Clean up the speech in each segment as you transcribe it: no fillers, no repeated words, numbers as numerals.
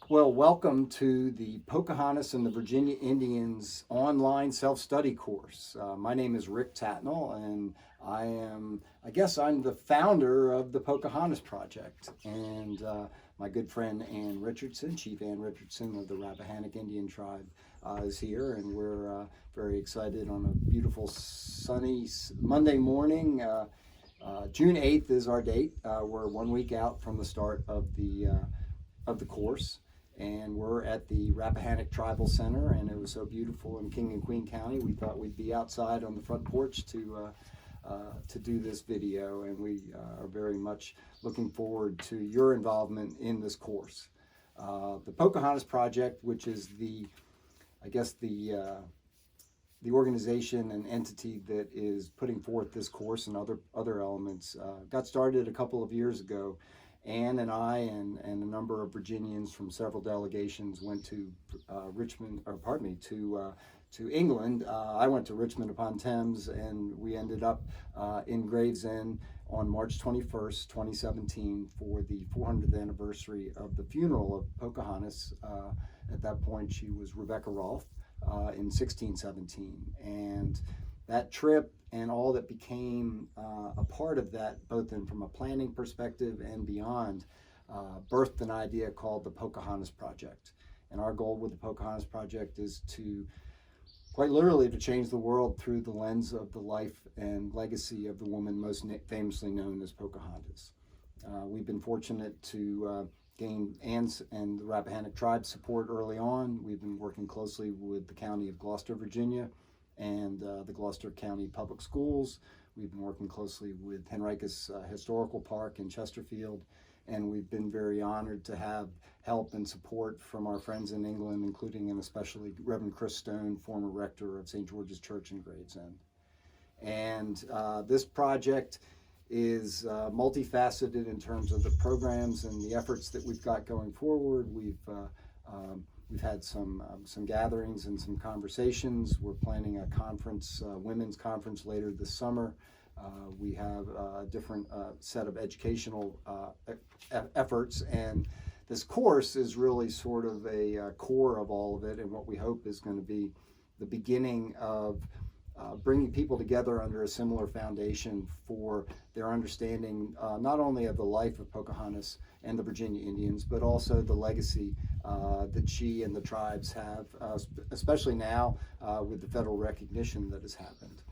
Well, welcome to the Pocahontas and the Virginia Indians online self-study course. My name is Rick Tatnall, and I guess I'm the founder of the Pocahontas Project. And my good friend Ann Richardson, Chief Ann Richardson of the Rappahannock Indian Tribe, is here, and we're very excited on a beautiful sunny Monday morning. June 8th is our date. We're 1 week out from the start of the course, and we're at the Rappahannock Tribal Center, and it was so beautiful in King and Queen County. We thought we'd be outside on the front porch to do this video, and we are very much looking forward to your involvement in this course. The Pocahontas Project, which is I guess the organization and entity that is putting forth this course and other elements, got started a couple of years ago. Ann and I and a number of Virginians from several delegations went to to England. I went to Richmond upon Thames, and we ended up in Gravesend on March 21st, 2017, for the 400th anniversary of the funeral of Pocahontas. At that point, she was Rebecca Rolfe in 1617, and that trip and all that became a part of that, both from a planning perspective and beyond, birthed an idea called the Pocahontas Project. And our goal with the Pocahontas Project is quite literally, to change the world through the lens of the life and legacy of the woman most famously known as Pocahontas. We've been fortunate to gain Ann's and the Rappahannock tribe support early on. We've been working closely with the County of Gloucester, Virginia, and the Gloucester County Public Schools. We've been working closely with Henricus Historical Park in Chesterfield, and we've been very honored to have help and support from our friends in England, including and especially Reverend Chris Stone, former rector of St. George's Church in Gravesend. And this project is multifaceted in terms of the programs and the efforts that we've got going forward. We've had some gatherings and some conversations. We're planning a conference, women's conference later this summer. We have a different set of educational efforts, and this course is really sort of a core of all of it, and what we hope is going to be the beginning of bringing people together under a similar foundation for their understanding not only of the life of Pocahontas and the Virginia Indians, but also the legacy that she and the tribes have, especially now with the federal recognition that has happened.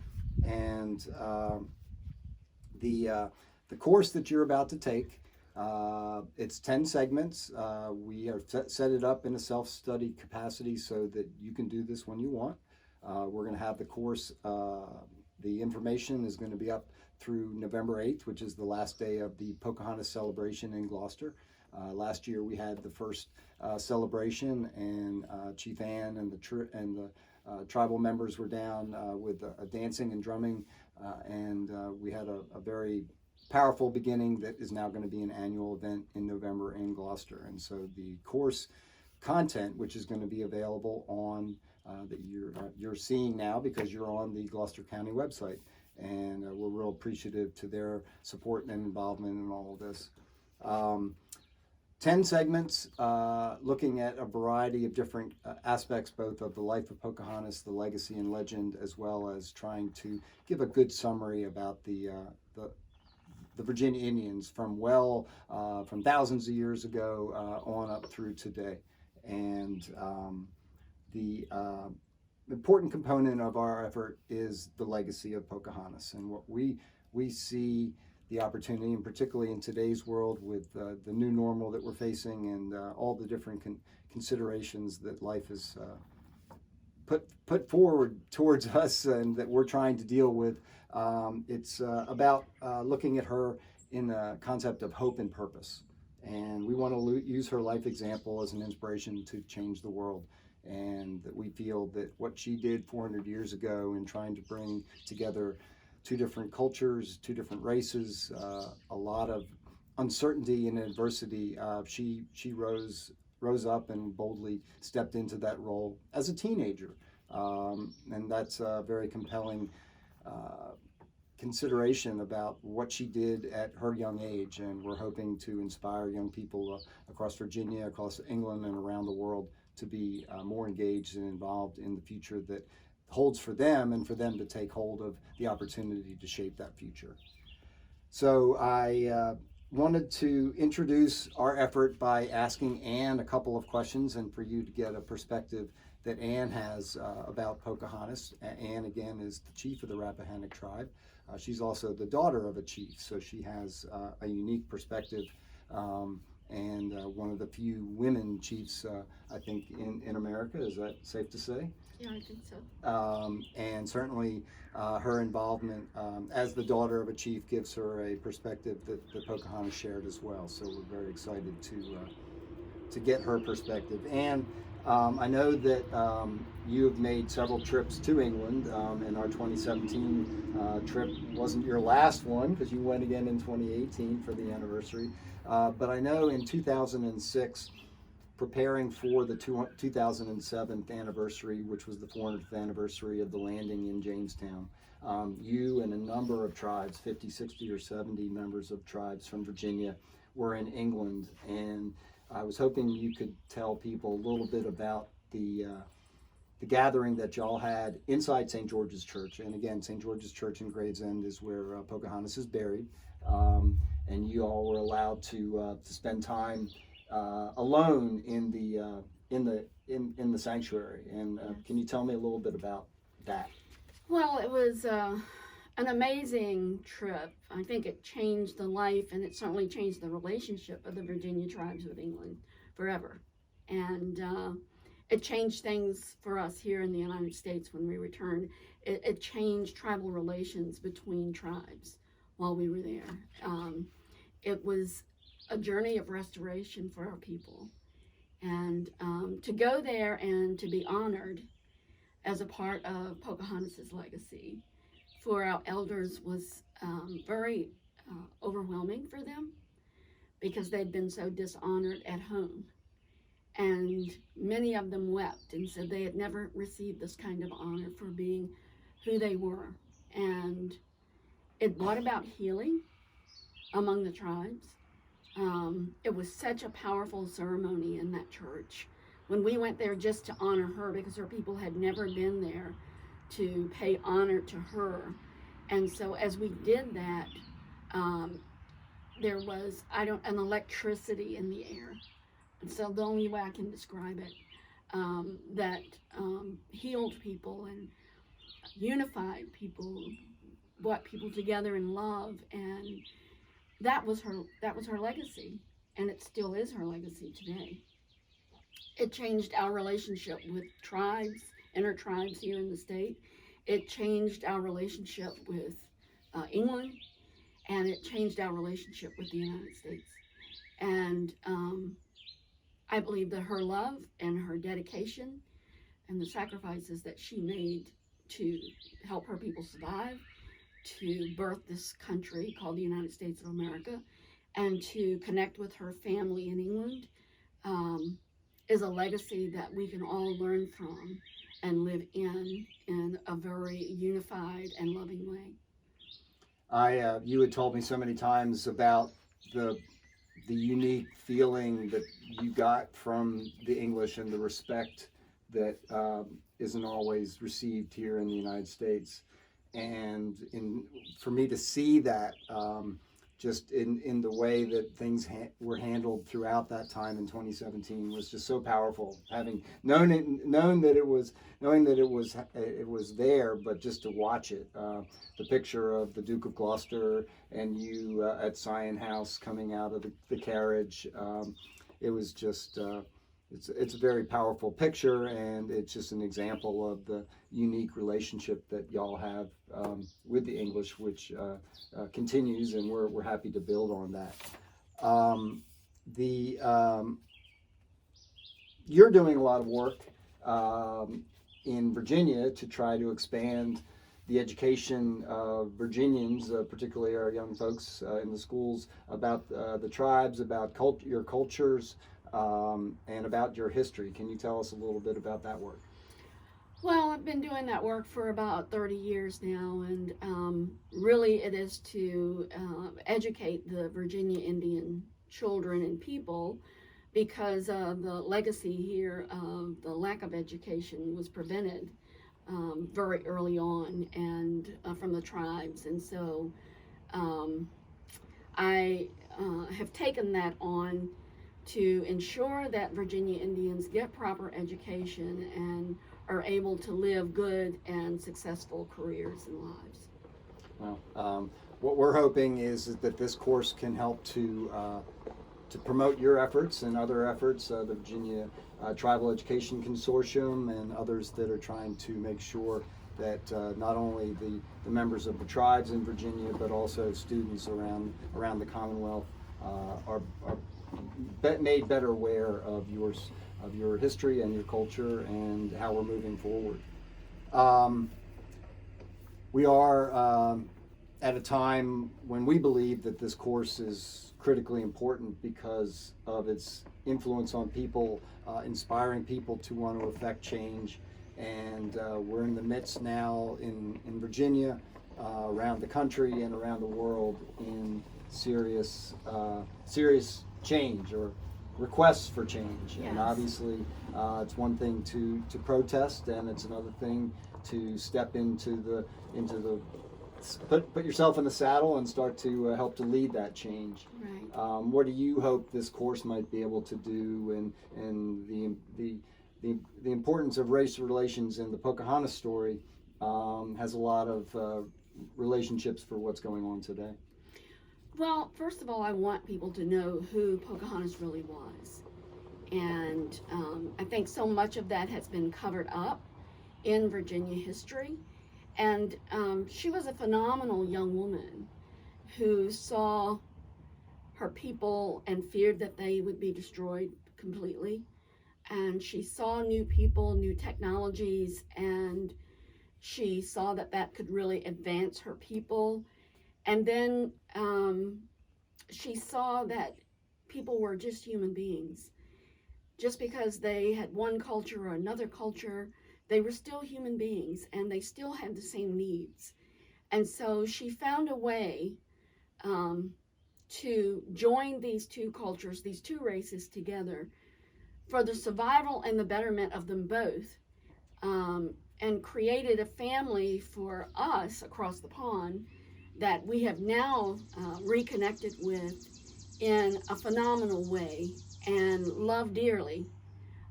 And the course that you're about to take, it's 10 segments. We have set it up in a self-study capacity so that you can do this when you want. We're going to have the course, the information is going to be up through November 8th, which is the last day of the Pocahontas celebration in Gloucester. Last year we had the first celebration, and Chief Ann and the tribal members were down with dancing and drumming, and we had a very powerful beginning that is now going to be an annual event in November in Gloucester. And so the course content, which is going to be available on that you're seeing now because you're on the Gloucester County website, and we're real appreciative to their support and involvement in all of this. 10 segments looking at a variety of different aspects, both of the life of Pocahontas, the legacy and legend, as well as trying to give a good summary about the Virginia Indians from thousands of years ago on up through today. And the important component of our effort is the legacy of Pocahontas, and what we see the opportunity, and particularly in today's world with the new normal that we're facing and all the different considerations that life has put forward towards us and that we're trying to deal with. It's about looking at her in the concept of hope and purpose, and we want to use her life example as an inspiration to change the world. And that we feel that what she did 400 years ago in trying to bring together two different cultures, two different races, a lot of uncertainty and adversity, she rose up and boldly stepped into that role as a teenager. And that's a very compelling consideration about what she did at her young age, and we're hoping to inspire young people across Virginia, across England, and around the world to be more engaged and involved in the future that holds for them, and for them to take hold of the opportunity to shape that future. So I wanted to introduce our effort by asking Anne a couple of questions, and for you to get a perspective that Anne has about Pocahontas. Anne, again, is the chief of the Rappahannock tribe. She's also the daughter of a chief, so she has a unique perspective, and one of the few women chiefs, I think, in America. Is that safe to say? Yeah, I think so. And certainly her involvement as the daughter of a chief gives her a perspective that Pocahontas shared as well. So we're very excited to get her perspective. And I know that you have made several trips to England, and our 2017 trip wasn't your last one, because you went again in 2018 for the anniversary. But I know in 2006, preparing for the 2007 anniversary, which was the 400th anniversary of the landing in Jamestown, you and a number of tribes, 50, 60, or 70 members of tribes from Virginia, were in England. And I was hoping you could tell people a little bit about the gathering that y'all had inside St. George's Church. And again, St. George's Church in Gravesend is where Pocahontas is buried. And you all were allowed to spend time alone in the sanctuary. And can you tell me a little bit about that? Well, it was an amazing trip. I think it changed the life, and it certainly changed the relationship of the Virginia tribes with England forever. And it changed things for us here in the United States when we returned. It changed tribal relations between tribes while we were there. It was a journey of restoration for our people. And to go there and to be honored as a part of Pocahontas' legacy for our elders was very overwhelming for them, because they'd been so dishonored at home. And many of them wept and said they had never received this kind of honor for being who they were. And it brought about healing among the tribes. It was such a powerful ceremony in that church. When we went there just to honor her, because her people had never been there to pay honor to her. And so as we did that, there was, an electricity in the air. And so the only way I can describe it, that healed people and unified people, brought people together in love. And that was her legacy, and it still is her legacy today. It changed our relationship with tribes, inter-tribes here in the state. It changed our relationship with England, and it changed our relationship with the United States. And I believe that her love and her dedication and the sacrifices that she made to help her people survive, to birth this country called the United States of America, and to connect with her family in England, is a legacy that we can all learn from and live in a very unified and loving way. You had told me so many times about the unique feeling that you got from the English, and the respect that isn't always received here in the United States. And for me to see that just in the way that things were handled throughout that time in 2017 was just so powerful. Having knowing that it was there, but just to watch it, the picture of the Duke of Gloucester and you at Sion House coming out of the carriage, it was just. It's a very powerful picture, and it's just an example of the unique relationship that y'all have with the English, which continues, and we're happy to build on that. You're doing a lot of work in Virginia to try to expand the education of Virginians, particularly our young folks in the schools, about the tribes, about your cultures, and about your history. Can you tell us a little bit about that work? Well, I've been doing that work for about 30 years now, and really it is to educate the Virginia Indian children and people because the legacy here of the lack of education was prevented very early on and from the tribes. And so I have taken that on to ensure that Virginia Indians get proper education and are able to live good and successful careers and lives. Well, what we're hoping is that this course can help to promote your efforts and other efforts, the Virginia Tribal Education Consortium and others that are trying to make sure that not only the members of the tribes in Virginia, but also students around the Commonwealth are made better aware of your history and your culture and how we're moving forward. We are at a time when we believe that this course is critically important because of its influence on people, inspiring people to want to affect change. And we're in the midst now in Virginia, around the country and around the world in serious change or requests for change. Yes. And obviously it's one thing to protest, and it's another thing to step into the put yourself in the saddle and start to help to lead that change. Right. What do you hope this course might be able to do, and the importance of race relations in the Pocahontas story has a lot of relationships for what's going on today? Well, first of all, I want people to know who Pocahontas really was. And I think so much of that has been covered up in Virginia history. And she was a phenomenal young woman who saw her people and feared that they would be destroyed completely. And she saw new people, new technologies, and she saw that that could really advance her people. And then she saw that people were just human beings. Just because they had one culture or another culture, they were still human beings and they still had the same needs. And so she found a way to join these two cultures, these two races together for the survival and the betterment of them both, and created a family for us across the pond that we have now reconnected with in a phenomenal way and love dearly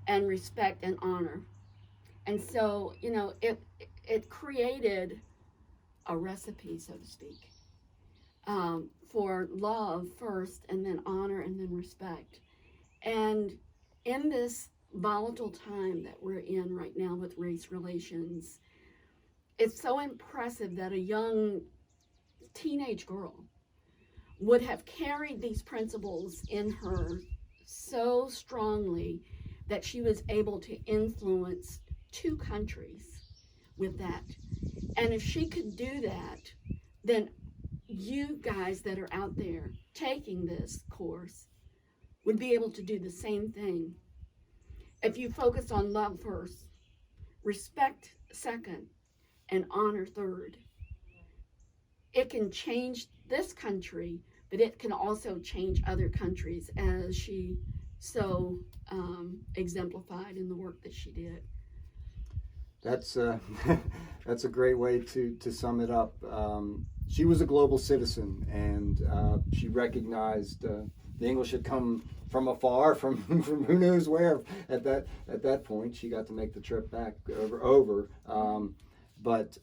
and respect and honor. And so, it created a recipe, so to speak, for love first, and then honor, and then respect. And in this volatile time that we're in right now with race relations, it's so impressive that a young teenage girl would have carried these principles in her so strongly that she was able to influence two countries with that. And if she could do that, then you guys that are out there taking this course would be able to do the same thing. If you focus on love first, respect second, and honor third, it can change this country, but it can also change other countries, as she so exemplified in the work that she did. That's that's a great way to sum it up. She was a global citizen, and she recognized the English had come from afar, from who knows where. At that point, she got to make the trip back over. But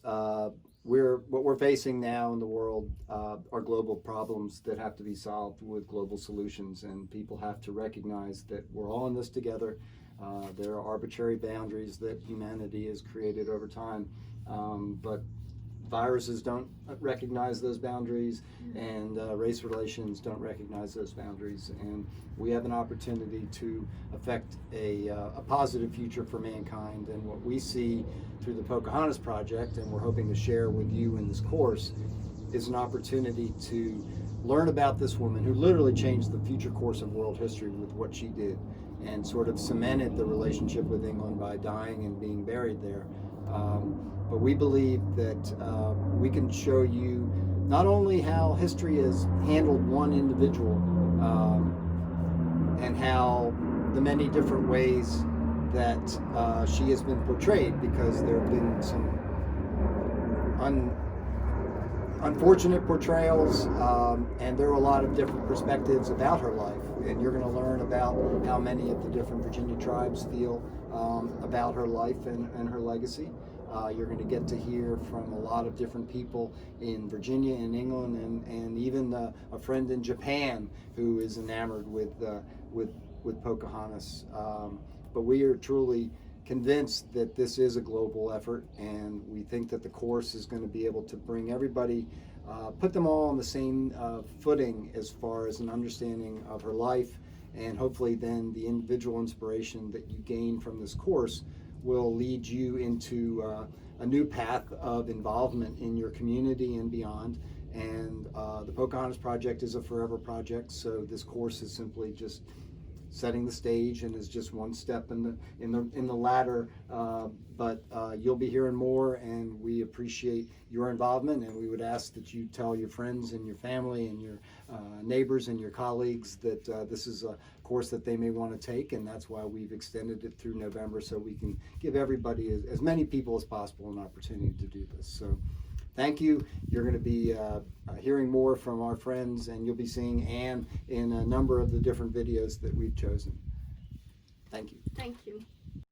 what we're facing now in the world are global problems that have to be solved with global solutions, and people have to recognize that we're all in this together. There are arbitrary boundaries that humanity has created over time, but viruses don't recognize those boundaries, and race relations don't recognize those boundaries. And we have an opportunity to affect a positive future for mankind. And what we see through the Pocahontas Project, and we're hoping to share with you in this course, is an opportunity to learn about this woman who literally changed the future course of world history with what she did, and sort of cemented the relationship with England by dying and being buried there. But we believe that we can show you not only how history has handled one individual and how the many different ways that she has been portrayed, because there have been some unfortunate portrayals, and there are a lot of different perspectives about her life. And you're going to learn about how many of the different Virginia tribes feel about her life and her legacy. You're going to get to hear from a lot of different people in Virginia and England, and even a friend in Japan who is enamored with Pocahontas. But we are truly convinced that this is a global effort, and we think that the course is going to be able to bring everybody, put them all on the same footing as far as an understanding of her life, and hopefully then the individual inspiration that you gain from this course will lead you into a new path of involvement in your community and beyond. And the Pocahontas Project is a forever project, so this course is simply just setting the stage and is just one step in the ladder. But you'll be hearing more, and we appreciate your involvement, and we would ask that you tell your friends and your family and your neighbors and your colleagues that this is a course that they may want to take, and that's why we've extended it through November, so we can give everybody, as many people as possible, an opportunity to do this. So thank you. You're going to be hearing more from our friends, and you'll be seeing Anne in a number of the different videos that we've chosen. Thank you. Thank you.